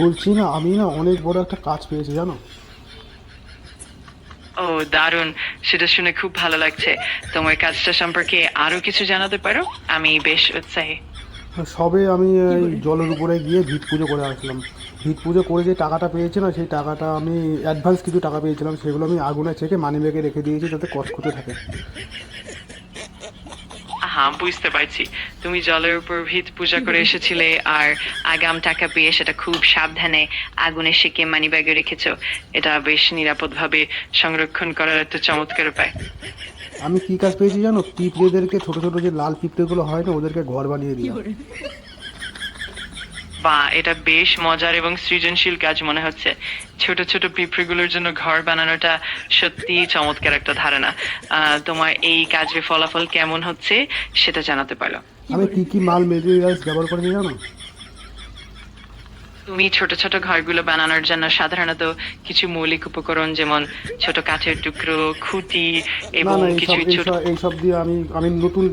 বলছি না, আমি না অনেক বড় একটা কাজ পেয়েছি জানো। ও দারুণ, সেটা শুনে খুব ভালো লাগছে। তোমার কাজটা সম্পর্কে আরো কিছু জানাতে পারো? আমি বেশ উৎসাহী। সবে আমি এই জলের উপরে গিয়ে ভিত পুজো করে আসলাম। ভিত পুজো করে যে টাকাটা পেয়েছি না, সেই টাকাটা আমি অ্যাডভান্স কিছু টাকা পেয়েছিলাম, সেগুলো আমি আগুনে ছেঁকে মানি ব্যাগে রেখে দিয়েছি যাতে কচকচে থাকে। হ্যাঁ, বুঝতে পারছি। তুমি জলের উপর ভিত পূজা করে এসেছিলে আর আগাম টাকা পেয়ে সেটা খুব সাবধানে আগুনে সেকে মানিব্যাগে রেখেছো। এটা বেশ নিরাপদভাবে সংরক্ষণ করার একটা চমৎকার উপায়। আমি কি কাজ পেয়েছি জানো, পিঁপড়েদেরকে, ছোট ছোট যে লাল পিঁপড়েগুলো হয় না, ওদেরকে ঘর বানিয়ে দিই। বা এটা বেশ মজার এবং সৃজনশীল কাজ মনে হচ্ছে। ছোট ছোট পিঁপড়েগুলোর জন্য ঘর বানানোটা সত্যি চমৎকার একটা ধারণা। তোমার এই কাজের ফলাফল কেমন হচ্ছে সেটা জানাতে পারো। আমি কি কি মাল মেটেরিয়ালস ব্যবহার করেছি জানো? তুমি ছোট ছোট ঘরগুলো বানানোর জন্য সাধারণত কিছু মৌলিক উপকরণ যেমন ছোট কাঠের টুকরো, খুঁটি না এবং না, কিছু এইসব ছোট। এইসব এইসব দিয়ে আমি আমি নতুন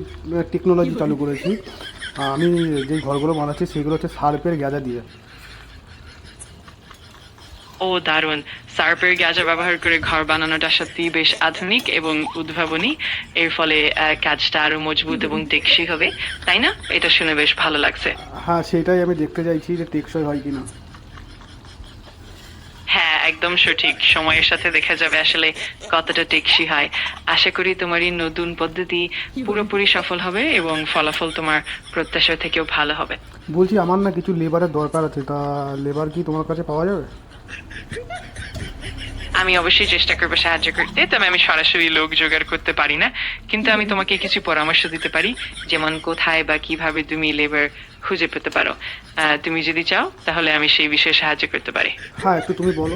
টেকনোলজি চালু করেছি। আমি যেই ঘরগুলো বানাচ্ছি সেগুলো হচ্ছে সার্পের গ্যাজা দিয়ে। ও দারুণ! সার্পের গ্যাজা ব্যবহার করে ঘর বানানোটা সত্যি বেশ আধুনিক এবং উদ্ভাবনী। এর ফলে কাজটা আরো মজবুত এবং টেকসই হবে, তাই না? এটা শুনে বেশ ভালো লাগছে। হ্যাঁ, সেটাই আমি দেখতে চাইছি যে টেকসই হয় কিনা। হ্যাঁ, একদম সঠিক। সময়ের সাথে দেখা যাবে আসলে কতটা টেকসই হয়। আশা করি তোমার এই নতুন পদ্ধতি পুরোপুরি সফল হবে এবং ফলাফল তোমার প্রত্যাশা থেকেও ভালো হবে। বলছি আমার না কিছু লেবারের দরকার আছে, তা লেবার কি তোমার কাছে পাওয়া যাবে? আমি অবশ্যই চেষ্টা করবো সাহায্য করতে, তবে আমি সরাসরি লোক জোগাড় করতে পারি না। কিন্তু আমি তোমাকে কিছু পরামর্শ দিতে পারি, যেমন কোথায় বা কিভাবে তুমি লেবার খুঁজে পেতে পারো। তুমি যদি চাও তাহলে আমি সেই বিষয়ে সাহায্য করতে পারি। হ্যাঁ, একটু তুমি বলো।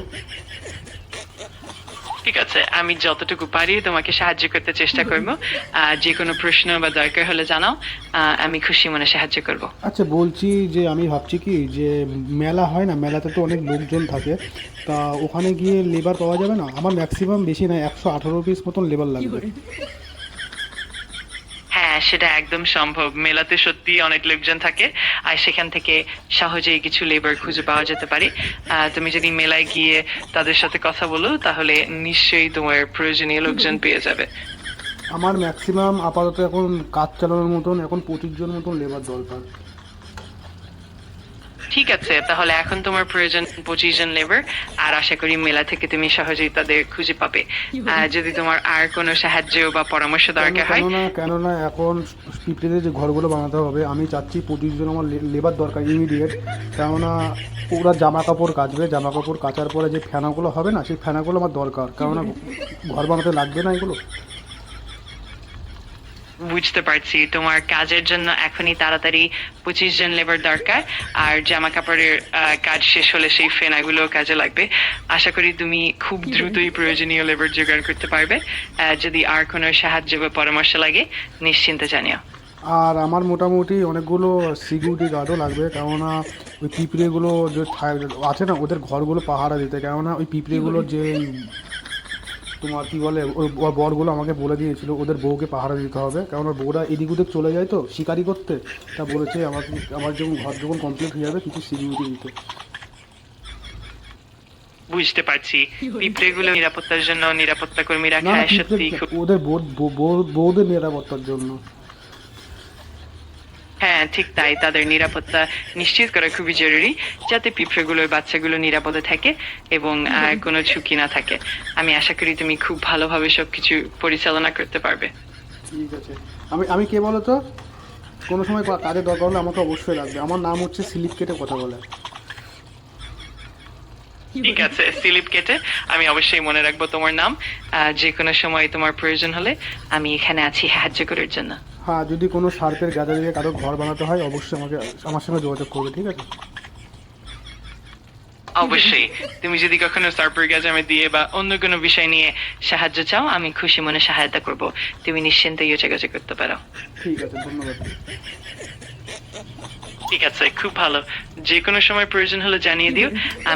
ঠিক আছে, আমি যতটুকু পারি তোমাকে সাহায্য করতে চেষ্টা করব। যে কোনো প্রশ্ন বা দরকার হলে জানাও, আমি খুশি মনে সাহায্য করব। আচ্ছা, বলছি যে আমি ভাবছি কি যে মেলা হয় না, মেলাতে তো অনেক লোকজন থাকে, তা ওখানে গিয়ে লেবার পাওয়া যাবে না? আমার ম্যাক্সিমাম বেশি না, 118 পিস মতন লেবার লাগবে। হ্যাঁ, সেটা একদম সম্ভব। মেলাতে সত্যি অনেক লোকজন থাকে আর সেখান থেকে সহজেই কিছু লেবার খুঁজে পাওয়া যেতে পারে। তুমি যদি মেলায় গিয়ে তাদের সাথে কথা বলো তাহলে নিশ্চয়ই তোমার প্রয়োজনীয় লোকজন পেয়ে যাবে। আমার ম্যাক্সিমাম আপাতত এখন কাজ চালানোর মতন এখন 25 জন মতন লেবার দরকার। ঠিক আছে, তাহলে এখন তোমার প্রয়োজন 25 জন লেবার। আর আশা করি মেলা থেকে তুমি সহজেই তাদের খুঁজে পাবে। যদি তোমার আর কোনো সাহায্য বা পরামর্শ দরকার হয়। কেননা এখন পিঁপড়েদের যে ঘরগুলো বানাতে হবে, আমি চাচ্ছি 25 জন আমার লেবার দরকার ইমিডিয়েট। কেননা ওরা জামা কাপড় কাচবে, জামা কাপড় কাচার পরে যে ফেনাগুলো হবে না, সেই ফেনাগুলো আমার দরকার, কেননা ঘর বানাতে লাগবে না এগুলো। বুঝতে পারছি, তোমার কাজের জন্য এখনই তাড়াতাড়ি 25 জন লেবার দরকার। আর জামা কাপড়ের কাজ শেষ হলে সেই ফেনাগুলো কাজে লাগবে। আশা করি তুমি খুব দ্রুতই প্রয়োজনীয় লেবার জোগাড় করতে পারবে। যদি আর কোনো সাহায্য বা পরামর্শ লাগে নিশ্চিন্তে জানিও। আর আমার মোটামুটি অনেকগুলো সিকিউরিটি গার্ডও লাগবে, কেননা ওই পিঁপড়েগুলো যে আছে না, ওদের ঘরগুলো পাহারা দিতে। কেননা ওই পিঁপড়েগুলোর যে তোমার কি বলে, ওই বরগুলো আমাকে বলে দিয়েছিল ওদের বউকে পাহারা দিতে হবে, কেননা বউরা এদিক ওদিক চলে যায় তো শিকারি করতে। তা বলেছে আমাকে, আমার যখন ঘর যখন কমপ্লিট হয়ে যাবে কিছু সিকিউরিটি দিতে। বুঝতে পারছি, পিঁপড়েগুলো নিরাপত্তার জন্য নিরাপত্তা কর্মী না রাখা না, সত্যি খুব। ওদের বউদের নিরাপত্তার জন্য। হ্যাঁ, ঠিক তাই। তাদের নিরাপত্তা নিশ্চিত করা খুবই জরুরি, যাতে পিঁপড়েগুলোর বাচ্চাগুলো নিরাপদে থাকে এবং কোনো ঝুঁকি না থাকে। আমি আশা করি তুমি খুব ভালোভাবে সবকিছু পরিচালনা করতে পারবে। ঠিক আছে। আমি আমি কে বলো তো, কোনো সময় কাজে দরকার হলে আমাকে অবশ্যই লাগবে। আমার নাম হচ্ছে স্লিপ কেটে কথা বলে। ঠিক আছে, স্লিপ কেটে আমি অবশ্যই মনে রাখবো তোমার নাম। যে কোনো সময় তোমার প্রয়োজন হলে আমি এখানে আছি সাহায্য করার জন্য। হ্যাঁ, যদি কোনো সার্পের গাদা দিয়ে কারো ঘর বানাতে হয় অবশ্যই আমার সঙ্গে যোগাযোগ করবে, ঠিক আছে? অবশ্যই, তুমি যদি কখনো সার্পার গ্যাজামে দিয়ে বা অন্য কোনো বিষয় নিয়ে সাহায্য চাও আমি খুশি মনে সহায়তা করব। তুমি নিশ্চিন্তে যোগাযোগ করতে পারো। ঠিক আছে, ধন্যবাদ। ঠিক আছে, খুব ভালো। যে কোনো সময় প্রয়োজন হলে জানিয়ে দিও।